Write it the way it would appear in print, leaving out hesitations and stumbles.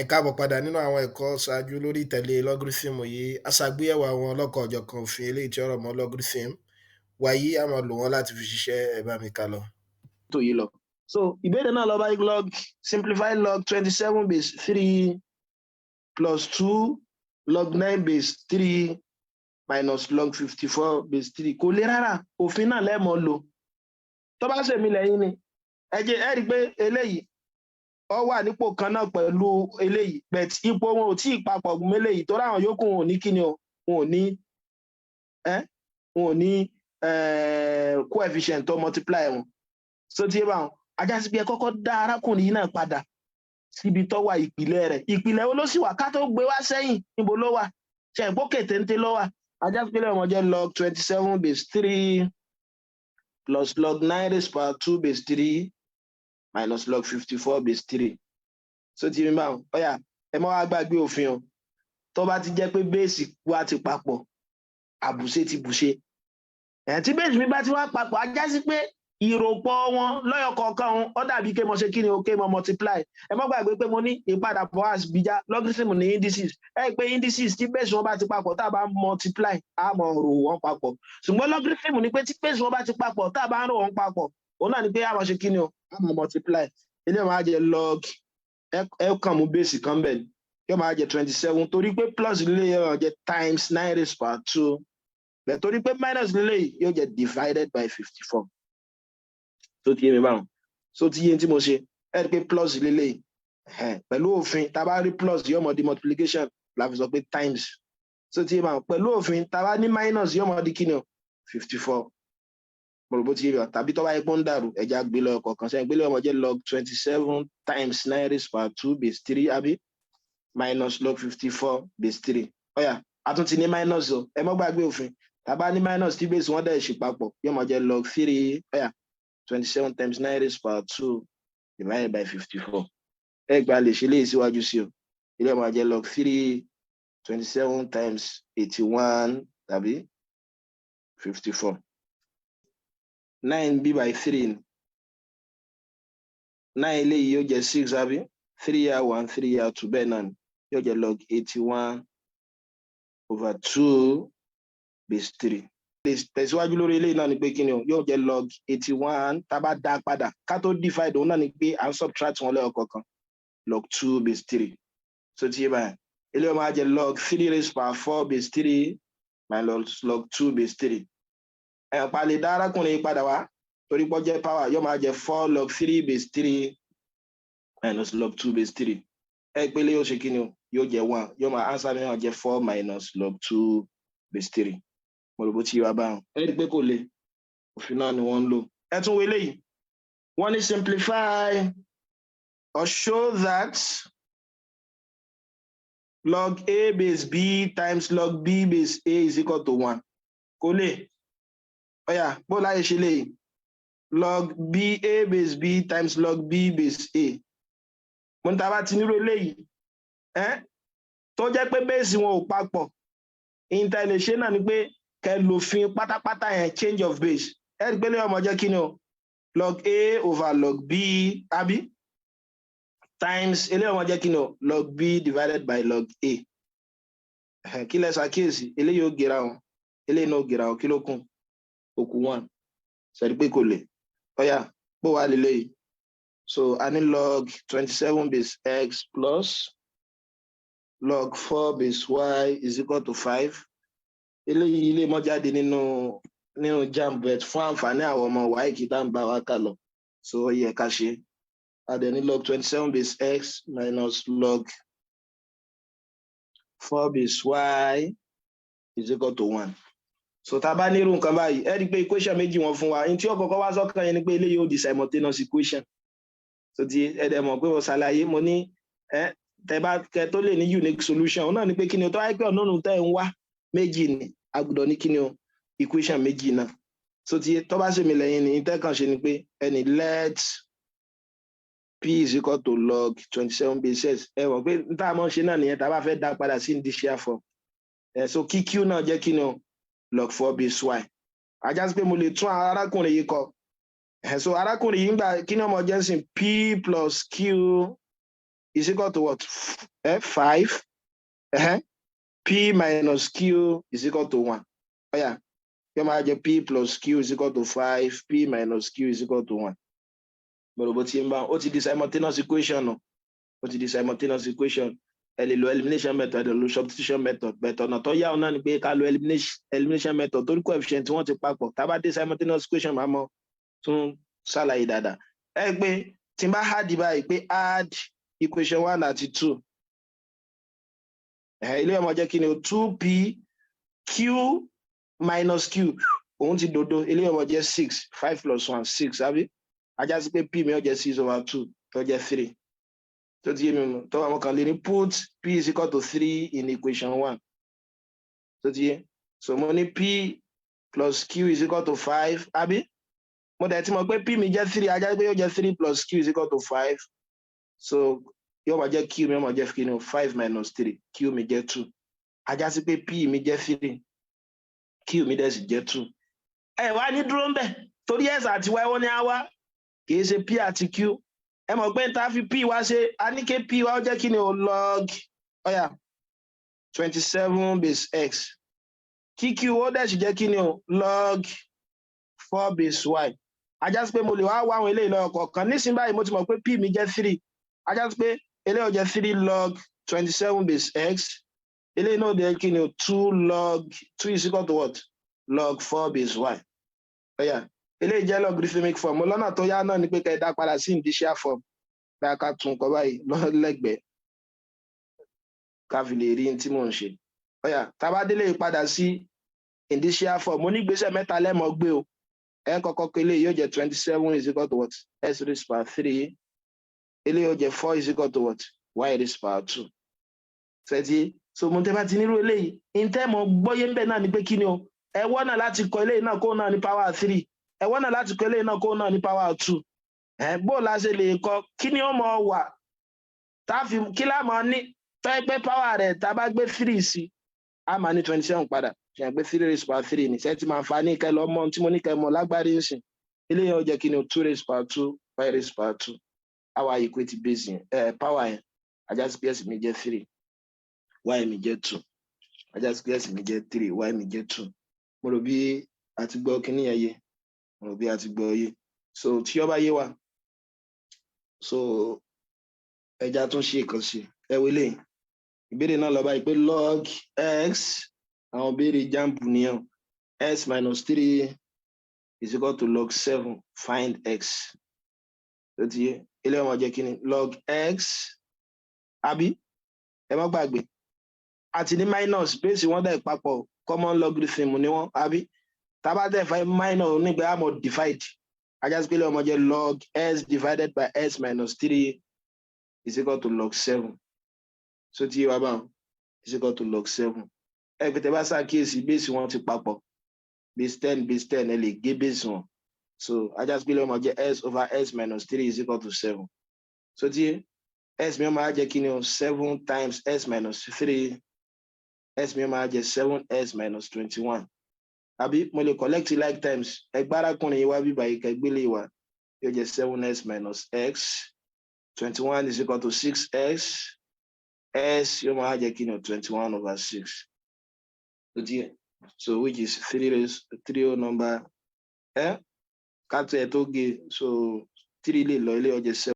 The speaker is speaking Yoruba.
Ẹ káàbọ̀ padà nínú àwọn ẹ̀kọ́ ṣáájú lórí ìtẹ̀lé logarithm yìí. A ṣàgbéyẹ̀wò àwọn ọlọ́kan-ò-jọ̀kan òfin eléyìí tí ó rọ̀ mọ́ logarithm. Wàyí a máa lò wọ́n láti fi ṣiṣẹ́, ẹ bá mi ká lọ. tó yìí lọ. So ìbéèrè náà lọ bá log simplify log 27 base 3 plus 2 log 9 base 3 minus log 54 base 3. Kò le rárá, òfin náà lẹ́mọ̀ lò. Tó bá ṣèmi lẹ́yìn ni, ẹ rí i pé eléyìí ó wà nípò kan náà pẹ̀lú eléyìí, but ipò wọn ò tí ì papọ̀ gún eléyìí tó ráwọn yòókù wọn ò ní kíni o, wọn ò ní coefficient tó multiply wọn. So tí ẹ bá wọn ajá sí bí ẹ kọ́kọ́ dá arákùnrin yìí náà padà síbi tó wà ìpìlẹ̀ rẹ̀. Ìpìlẹ̀ wo ló sì wà ká tó gbé wá sẹ́yìn, níbo ló wà? Ṣe ìgbókè téńté ló wà. Ajá sí pé lẹ́wọ̀n jẹ́ log 27 base 3 plus log 9 raised power 2 base 3 minus log 54 base 3. So tí mi bá wọn ọ̀yà ẹ má wá gbàgbé òfin o. Tó bá ti jẹ́ pé bẹ́ẹ̀sì wa ti papọ̀, àbùṣe ti bùṣe. Tí bẹ́ẹ̀sì mi bá ti wá papọ̀, ajá sí pé ìròpọ̀ wọn lọ́yọ̀ kọ̀ọ̀kan wọn ó dàbí ké mo ṣe kí ni o ké mo multiply. Ẹ má gbàgbé pé mo ní ìpadàbọ̀ àṣìbíjá logarithm ní indices. Pé indices tí base wọn bá ti papọ̀ tá a bá multiply á mọ̀ rò wọ́n papọ̀. Ṣùgbọ́n logarithm ni pé tí base wọn bá ti papọ̀ tá a bá ń rò wọ́n papọ̀, òun náà ni pé á mọ̀ ṣe kí ni o á mọ̀ multiply. Ilé máa jẹ log ẹ kàn mú base kan bẹ̀ ni yóò máa jẹ 27 torí pé plus lílé yóò jẹ times 9 raised power 2 bẹ̀ torí pé minus lílé yóò jẹ divided by 54. So ti yé mi báwọn. So ti yé tí mo ṣe ẹ rí pé plus lélẹ̀ pẹ̀lú òfin tá a bá rí plus yóò mọ̀ di multiplication la fi sọ pé times. So ti yé báwọn pẹ̀lú òfin tá a bá ní minus yóò mọ̀ di kíni o 54. Mo rò bó ti yé báwọn tàbí tó bá yẹ pé ń dàrú ẹja gbé lọ kọ̀ọ̀kan sẹ́yìn gbé lọ ọmọ jẹ́ log 27 times 9 raised power 2 base 3 àbí minus log 54 base 3. Ọ̀yà a tún ti ní minus o ẹ mọ́ gbàgbé òfin tá a bá ní minus tí base wọn dẹ̀ ṣì papọ̀ yóò mọ̀ jẹ́ log 3 ọ̀yà 27 times 9 raised power 2 divided by 54. Ẹ gba lè ṣe léyìí síwájú sí o. Ilé ọmọ jẹ́ log 3 27 times 81 tàbí 54. 9 b by 3. 9 eléyìí yóò jẹ́ 6 àbí 3r1 3r2 bẹ́ẹ̀ náà ni yóò jẹ́ log 81 over 2 base 3. Tẹ̀síwájú lórí eléyìí náà ni pé kí ni o yóò jẹ́ log 81 tá a bá dá padà ká tó divide òun náà ni pé à ń subtract wọn lẹ́yọ̀ kọ̀ọ̀kan log 2 base 3. So ti yé báyìí eléyìí máa jẹ́ log 3 raised power 4 base 3 minus log 2 base 3. Pa lè dá arákùnrin yìí padà wá torí pọ́ jẹ́ power yóò máa jẹ́ 4 log 3 base 3 minus log 2 base 3. Pé lè yóò ṣe kí ni o yóò jẹ́ 1 yóò máa answer mi náà jẹ́ 4 minus log 2 base 3. Mo rò bó ti wá báwọn ẹ rí pé kò le òfin náà ni wọ́n ń lò. Ẹ tún wo eléyìí wọ́n ní simplify or show that log a base b times log b base a is equal to 1. Kò le ọ̀yà bó láyé ṣe léyìí log b a base b times log b base a. Mo ń ta bá ti nírò eléyìí tó jẹ́ pé base wọn ò papọ̀ intelation náà ni pé kẹ lòfin pátápátá yẹn change of base ẹ rí pé lè ọmọ jẹ́ kí ni o log a over log b àbí times eléyìí ọmọ jẹ́ kí ni o log b divided by log a. Kí lẹ ṣàkíyèsí eléyìí ó gera wọn eléyìí náà ó gera wọn kí ló kún òkú 1 ṣẹ̀rí pé kò lè ọ̀yà bó wà lélẹ́yìí. So a ní log 27 base x plus log 4 base y is equal to 5. Eléyìí ilé mọ́ jáde nínú jambet fún àǹfààní àwọn ọmọ wáyé kí tá ń bá wa kà lọ. So ó yẹ ká ṣe adẹ ní log 27 base x minus log 4 base y is equal to 1. So tá a bá nírú nǹkan báyìí ẹ rí pé equation méjì wọn fún wa ní tí ó kọ́kọ́ wá sọ́kàn yẹn ni pé eléyìí ó di simultaneous equation. So ti ẹ̀dẹ̀ mọ̀ pé mo ṣàlàyé mo ní tẹ tó lè ní unique solution òun náà ni pé kí ni o tó wáyé pé ọ̀nà òun tẹ́ ń wá méjì ni agbọ́dọ̀ ní kíni o equation méjì náà. So tí tó bá ṣe mi lẹ́yìn ní ìtẹ́kàn ṣe ni pé ẹni let p is equal to log 27 base x. Ẹ wọ̀ pé n tá a mọ̀ ṣe náà nìyẹn tá a bá fẹ́ dá padà sí indicial form. So kí q náà jẹ́ kíni o log 4 base y. Ajá sí pé mo lè tún arákùnrin yìí kọ. So arákùnrin yìí ń gbà kíni ọmọ jẹ́ sìn p plus q is equal to what? 5. P minus Q is equal to 1. Oh yeah. P plus Q is equal to 5. P minus Q is equal to 1. But what's the simultaneous equation? No? What's the simultaneous equation? Elimination method, substitution method. But on to ya ona ni pé ká lo elimination method torí coefficient wọ́n ti papọ̀. Tá bá dé simultaneous equation máa mọ̀ tún ṣàlàyé dáadáa. Ẹ pé tí n bá add báyìí pé add equation 1 àti 2. Ilé ọmọ jẹ́ kí ni o 2p q minus q òun ti dodo ilé ọmọ jẹ́ 6 5 plus 1 6 àbí ajá sí pé p mi ó jẹ́ 6/2 tó jẹ́ 3 tó ti yé mi mọ̀ tó àwọn kan lè ní put p is equal to 3 in equation 1 tó ti yé so mo ní p plus q is equal to 5 àbí mo dẹ̀ ti mọ̀ pé p mi jẹ́ 3 ajá sí pé yóò jẹ́ 3 plus q is equal to 5 so yóò máa jẹ́ q mi yóò máa jẹ́ kí ni 5 minus 3 q mi jẹ́ 2 ajá sí pé p mi jẹ́ 3 q mi dẹ̀ sì jẹ́ 2 ẹ wá ní dúró ń bẹ̀ torí s àti y wọ́n ní á wá kìí ṣe p àti q ẹ mọ̀ pé tá a fi p wá ṣe a ní ké p wá ó jẹ́ kí ni o log ọ̀yà 27 base x kí q ó dẹ̀ sì jẹ́ kí ni o log 4 base y ajá sí pé mo lè wá wá àwọn eléyìí lọ́wọ́ kọ̀ọ̀kan nísìnyí báyìí mo ti mọ̀ pé p mi jẹ́ 3 ajá sí pé eléyìí ó jẹ́ 3 log 27 base x eléyìí náà jẹ́ kí ni o 2 log 2 is equal to what log 4 base y ọ̀yà eléyìí jẹ́ logarithmic form mo lọ́nà tó yá náà ni pé kẹ́ ẹ dá padà sí indicial form bí a ká tún kọ báyìí lẹ́gbẹ̀ẹ́ ká fi lè rí tí mò ń ṣe ọ̀yà tá a bá délé padà sí indicial form mo ní ìgbésẹ̀ mẹ́ta lẹ́mọ̀ gbé o ẹ kọ́kọ́ pé eléyìí yóò jẹ́ 27 is equal to what s raised power 3 eléyìí yóò jẹ́ 4 is equal to what y raised power 2 ṣẹ́tí so mo tẹ́ bá ti nírú eléyìí intẹ́mọ̀ gbọ́yé ń bẹ̀ náà ni pé kí ni o ẹ wọ́n náà láti kọ eléyìí náà kó náà ní power 3 ẹ wọ́n náà láti kọ eléyìí náà kó náà ní power 2 bó la ṣe lè kọ kí ni ó mọ wà táfi kí lá mọ ní tọ́ pé power rẹ̀ tá a bá gbé 3 sí a máa ní 27 padà ṣe pé 3 raised power 3 ní ṣe ti máa fa ní kẹlọ mọ tí mo ní kẹ mọ lágbárí ń sìn eléyìí ó jẹ́ kí ni o 2 raised power 2 y raised power 2 our equate base yẹn power yẹn ajá sí pé s mi jẹ́ 3 y mi jẹ́ 2 ajá sí pé s mi jẹ́ 3 y mi jẹ́ 2 mo rò bí a ti gbọ́ kíní yẹn yé mo rò bí a ti gbọ́ yé so tí ó bá yé wa so ẹja tún ṣe kan sí ẹ wọlé ìbéèrè náà lọ báyìí pé log x àwọn béèrè jambu nìyẹn s minus 3 is equal to log 7 find x tó ti yé ilé ọmọ jẹ́ kí ni log x àbí ẹ má gbàgbé àti ní minus base wọ́n dẹ̀ papọ̀ common logarithm ni wọ́n àbí tábà dẹ̀ fẹ́ minus nígbà àmọ́ divide ajá sí pé ilé ọmọ jẹ́ log s divided by s minus 3 is equal to log 7 so tí wàá bá is equal to log 7 ẹ pété bá ṣàkíyèsí base wọn ti papọ̀ base 10 ẹ lè gé base wọn so ajá sí pé ilé ọmọ jẹ́ s over s minus 3 is equal to 7 so tí s mi ó máa jẹ́ kí ni o 7 times s minus 3 s mi ó máa jẹ́ 7s minus 21 àbí mo lè collect like times ẹgbárakùnrin yìí wá bíbá yìí kẹgbélé wa yóò jẹ́ 7s minus x 21 is equal to 6x s yóò máa jẹ́ kí ni o 21 over 6 so which is 3 whole number kátó ẹ̀ tó gé so 3 lè lọ ilé ó jẹ́ 7